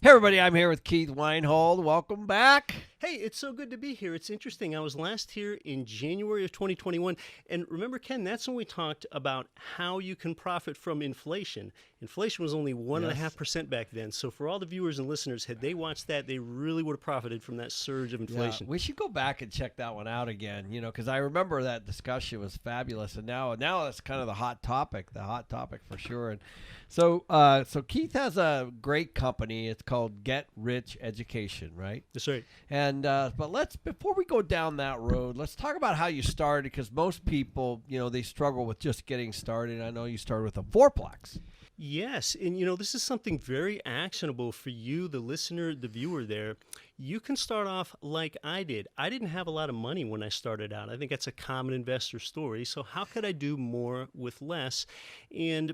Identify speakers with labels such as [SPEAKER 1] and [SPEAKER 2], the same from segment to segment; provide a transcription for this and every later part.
[SPEAKER 1] Hey everybody, I'm here with Keith Weinhold. Welcome back.
[SPEAKER 2] Hey, it's so good to be here. It's interesting. I was last here in January of 2021. And remember, Ken, that's when we talked about how you can profit from inflation. Inflation was only 1.5% back then. So for all the viewers and listeners, had they watched that, they really would have profited from that surge of inflation.
[SPEAKER 1] Yeah, we should go back and check that one out again, because I remember that discussion was fabulous. And now that's kind of the hot topic for sure. And so Keith has a great company. It's called Get Rich Education, right?
[SPEAKER 2] That's right.
[SPEAKER 1] And but before we go down that road, let's talk about how you started, because most people, they struggle with just getting started. I know you started with a Fourplex.
[SPEAKER 2] Yes, and this is something very actionable for you, the listener, the viewer there. You can start off like I did. I didn't have a lot of money when I started out. I think that's a common investor story. So how could I do more with less? And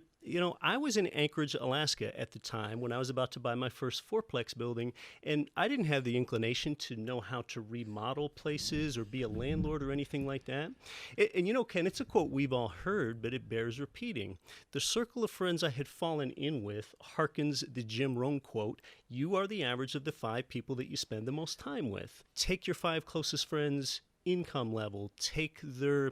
[SPEAKER 2] I was in Anchorage, Alaska at the time when I was about to buy my first Fourplex building, and I didn't have the inclination to know how to remodel places or be a landlord or anything like that. And Ken, it's a quote we've all heard, but it bears repeating. The circle of friends I had fallen in with harkens the Jim Rohn quote, "You are the average of the 5 people that you spend the most time with." Take your 5 closest friends' income level, take their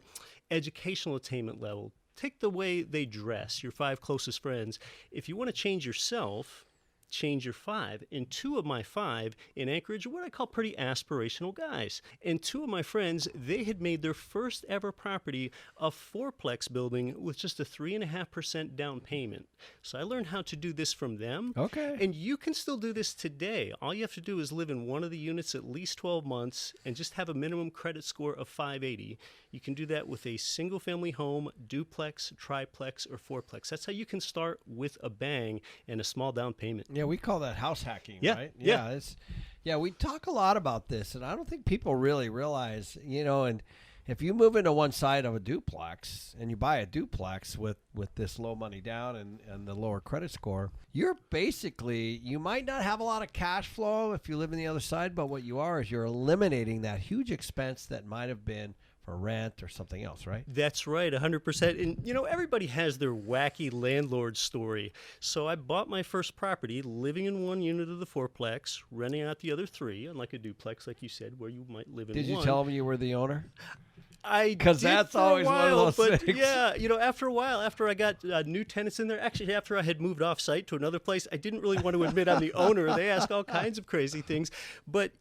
[SPEAKER 2] educational attainment level, take the way they dress, your 5 closest friends. If you want to change yourself, change your 5. And 2 of my 5 in Anchorage are what I call pretty aspirational guys. And 2 of my friends, they had made their first ever property a Fourplex building with just a 3.5% down payment. So I learned how to do this from them.
[SPEAKER 1] Okay.
[SPEAKER 2] And you can still do this today. All you have to do is live in one of the units at least 12 months and just have a minimum credit score of 580. You can do that with a single family home, duplex, triplex, or fourplex. That's how you can start with a bang and a small down payment.
[SPEAKER 1] Yeah, we call that house hacking,
[SPEAKER 2] Yeah,
[SPEAKER 1] right?
[SPEAKER 2] yeah.
[SPEAKER 1] We talk a lot about this, and I don't think people really realize, and if you move into one side of a duplex and you buy a duplex with this low money down and the lower credit score, you might not have a lot of cash flow if you live in the other side, but what you are is you're eliminating that huge expense that might have been for rent or something else, right?
[SPEAKER 2] That's right, 100%. And, everybody has their wacky landlord story. So I bought my first property, living in one unit of the Fourplex, renting out the other 3, unlike a duplex, like you said, where you might live in one.
[SPEAKER 1] Did you tell them you were the owner?
[SPEAKER 2] Because
[SPEAKER 1] that's always one of those things.
[SPEAKER 2] Yeah, after a while, after I got new tenants in there, actually after I had moved off site to another place, I didn't really want to admit I'm the owner. They ask all kinds of crazy things. But,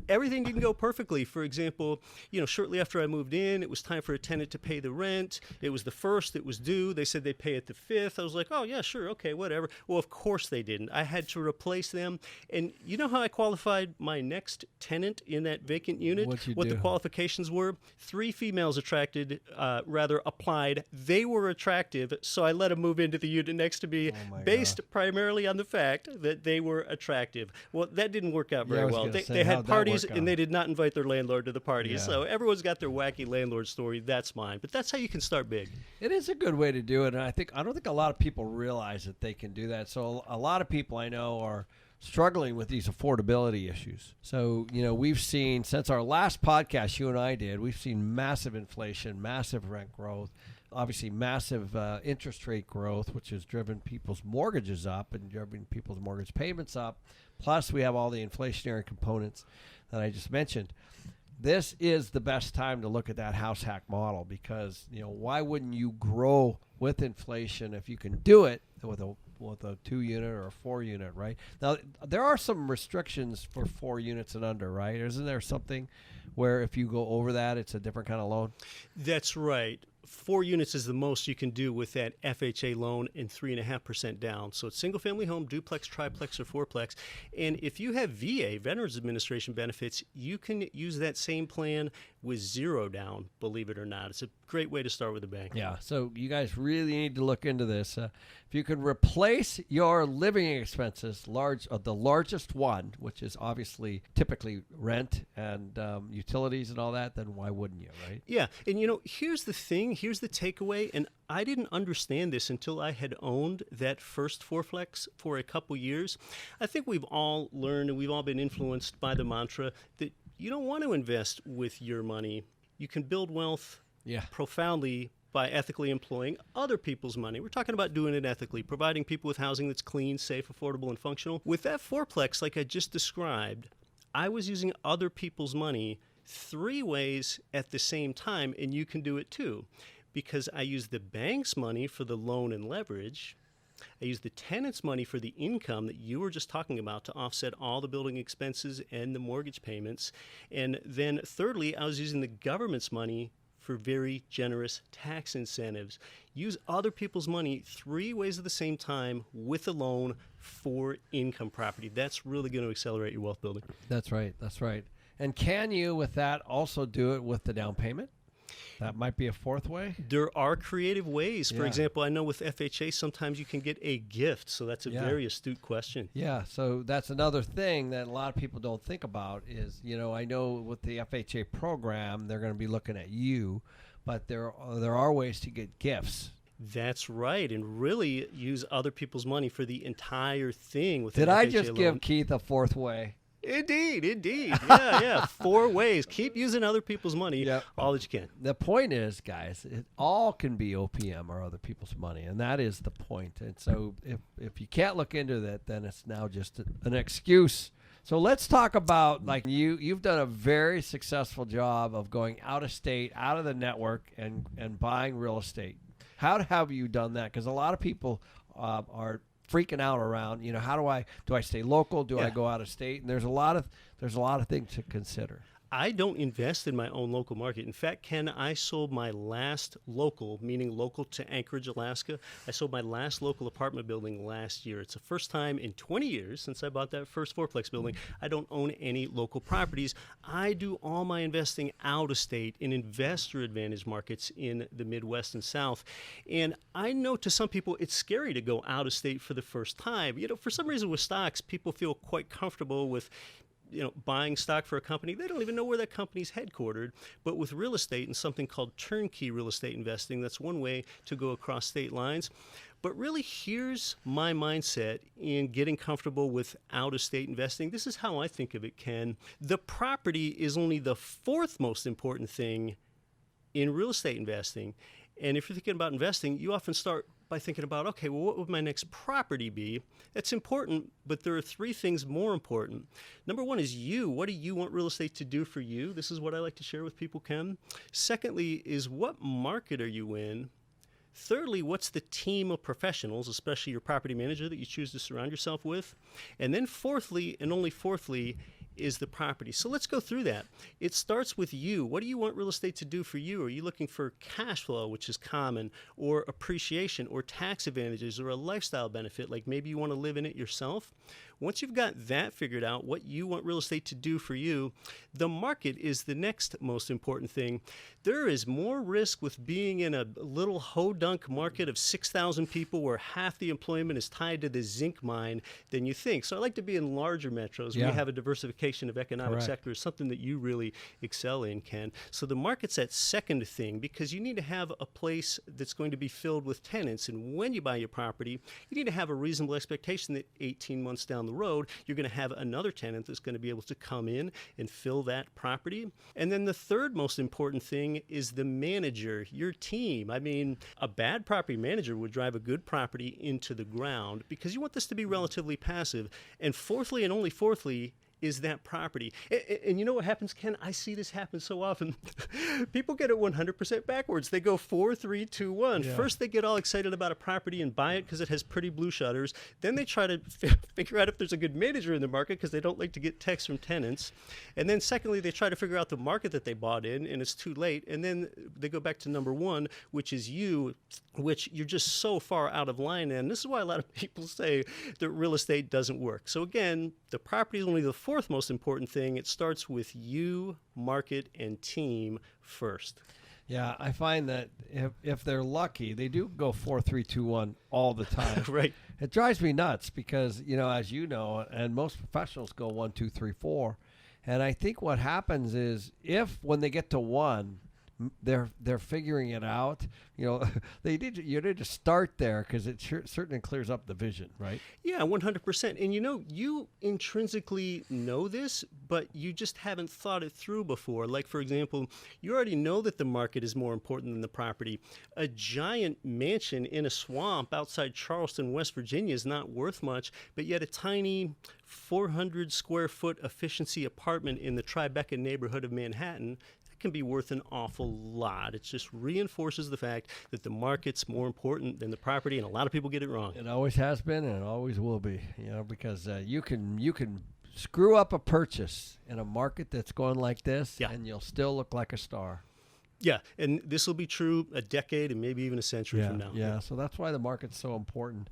[SPEAKER 2] everything didn't go perfectly. For example, shortly after I moved in, it was time for a tenant to pay the rent. It was the 1st, it was due. They said they'd pay it the 5th. I was like, oh, yeah, sure, okay, whatever. Well, of course they didn't. I had to replace them. And you know how I qualified my next tenant in that vacant unit? What the qualifications were? 3 females applied. They were attractive, so I let them move into the unit next to me based primarily on the fact that they were attractive. Well, that didn't work out very well. They had parties, and they did not invite their landlord to the parties. Yeah. So everyone's got their wacky landlord story. That's mine. But that's how you can start big.
[SPEAKER 1] It is a good way to do it, and I don't think a lot of people realize that they can do that. So a lot of people I know are struggling with these affordability issues. So, we've seen, since our last podcast you and I did, we've seen massive inflation, massive rent growth, obviously massive interest rate growth, which has driven people's mortgages up and driven people's mortgage payments up. Plus, we have all the inflationary components that I just mentioned. This is the best time to look at that house hack model because, why wouldn't you grow with inflation if you can do it with a 2-unit or a 4-unit, right? Now, there are some restrictions for 4 units and under, right? Isn't there something where if you go over that, it's a different kind of loan?
[SPEAKER 2] That's right. 4 units is the most you can do with that FHA loan and 3.5% down. So it's single family home, duplex, triplex, or fourplex. And if you have VA, Veterans Administration benefits, you can use that same plan with 0 down, believe it or not. It's a great way to start with a bang.
[SPEAKER 1] Yeah, so you guys really need to look into this. If you can replace your living expenses, the largest one, which is obviously typically rent and utilities and all that, then why wouldn't you, right?
[SPEAKER 2] Yeah, and here's the thing, here's the takeaway, and I didn't understand this until I had owned that first Fourplex for a couple years. I think we've all learned and we've all been influenced by the mantra that you don't want to invest with your money. You can build wealth profoundly by ethically employing other people's money. We're talking about doing it ethically, providing people with housing that's clean, safe, affordable, and functional. With that fourplex, like I just described, I was using other people's money 3 ways at the same time, and you can do it too. Because I use the bank's money for the loan and leverage. I use the tenant's money for the income that you were just talking about to offset all the building expenses and the mortgage payments. And then thirdly, I was using the government's money for very generous tax incentives. Use other people's money 3 ways at the same time with a loan for income property. That's really going to accelerate your wealth building.
[SPEAKER 1] That's right. That's right. And can you, with that, also do it with the down payment? That might be a 4th way.
[SPEAKER 2] There are creative ways. For
[SPEAKER 1] Yeah.
[SPEAKER 2] example, I know with FHA, sometimes you can get a gift. So that's a very astute question.
[SPEAKER 1] Yeah, so that's another thing that a lot of people don't think about is, I know with the FHA program, they're going to be looking at you, but there are ways to get gifts.
[SPEAKER 2] That's right, and really use other people's money for the entire thing. With
[SPEAKER 1] Did
[SPEAKER 2] an
[SPEAKER 1] I
[SPEAKER 2] FHA
[SPEAKER 1] just
[SPEAKER 2] loan.
[SPEAKER 1] give Keith a 4th way?
[SPEAKER 2] Indeed. Yeah. 4 ways. Keep using other people's money all that you can.
[SPEAKER 1] The point is, guys, it all can be OPM or other people's money, and that is the point. And so if you can't look into that, then it's now just an excuse. So let's talk about, like, you've done a very successful job of going out of state, out of the network, and buying real estate. How have you done that? Because a lot of people are freaking out around, how do I stay local? Do I go out of state? And there's a lot of things to consider.
[SPEAKER 2] I don't invest in my own local market. In fact, Ken, I sold my last local, meaning local to Anchorage, Alaska. I sold my last local apartment building last year. It's the first time in 20 years since I bought that first fourplex building. I don't own any local properties. I do all my investing out of state in investor advantage markets in the Midwest and South. And I know to some people it's scary to go out of state for the first time. For some reason with stocks, people feel quite comfortable with buying stock for a company. They don't even know where that company's headquartered. But with real estate and something called turnkey real estate investing, that's one way to go across state lines. But really, here's my mindset in getting comfortable with out-of-state investing. This is how I think of it, Ken. The property is only the 4th most important thing in real estate investing. And if you're thinking about investing, you often start by thinking about, okay, well, what would my next property be? That's important, but there are 3 things more important. Number 1 is you. What do you want real estate to do for you? This is what I like to share with people, Ken. Secondly is, what market are you in? Thirdly, what's the team of professionals, especially your property manager, that you choose to surround yourself with? And then fourthly, and only fourthly, is the property. So let's go through that. It starts with you. What do you want real estate to do for you? Are you looking for cash flow, which is common, or appreciation, or tax advantages, or a lifestyle benefit, like maybe you want to live in it yourself? Once you've got that figured out, what you want real estate to do for you, the market is the next most important thing. There is more risk with being in a little ho-dunk market of 6,000 people where half the employment is tied to the zinc mine than you think. So I like to be in larger metros where you have a diversification of economic sectors, something that you really excel in, Ken. So the market's that second thing, because you need to have a place that's going to be filled with tenants. And when you buy your property, you need to have a reasonable expectation that 18 months down the road, you're going to have another tenant that's going to be able to come in and fill that property. And then the third most important thing is the manager, your team. I mean, a bad property manager would drive a good property into the ground, because you want this to be relatively passive. And fourthly, and only fourthly, is that property. And you know what happens, Ken? I see this happen so often. People get it 100% backwards. They go 4, 3, 2, 1. Yeah. First, they get all excited about a property and buy it because it has pretty blue shutters. Then they try to figure out if there's a good manager in the market because they don't like to get texts from tenants. And then secondly, they try to figure out the market that they bought in, and it's too late. And then they go back to number 1, which is you, which you're just so far out of line. And this is why a lot of people say that real estate doesn't work. So again, the property is only the fourth most important thing. It starts with you, market, and team first.
[SPEAKER 1] Yeah, I find that if they're lucky, they do go 4, 3, 2, 1 all the time.
[SPEAKER 2] Right.
[SPEAKER 1] It drives me nuts because, as you know, and most professionals go 1, 2, 3, 4. And I think what happens is when they get to 1, they're figuring it out. You know, you need to start there because it certainly clears up the vision, right?
[SPEAKER 2] Yeah, 100%. And you intrinsically know this, but you just haven't thought it through before. Like, for example, you already know that the market is more important than the property. A giant mansion in a swamp outside Charleston, West Virginia is not worth much, but yet a tiny 400 square foot efficiency apartment in the Tribeca neighborhood of Manhattan can be worth an awful lot. It just reinforces the fact that the market's more important than the property, and a lot of people get it wrong.
[SPEAKER 1] It always has been, and it always will be. You know, because you can screw up a purchase in a market that's going like this, and you'll still look like a star.
[SPEAKER 2] Yeah, and this will be true a decade and maybe even a century from now.
[SPEAKER 1] Yeah, so that's why the market's so important.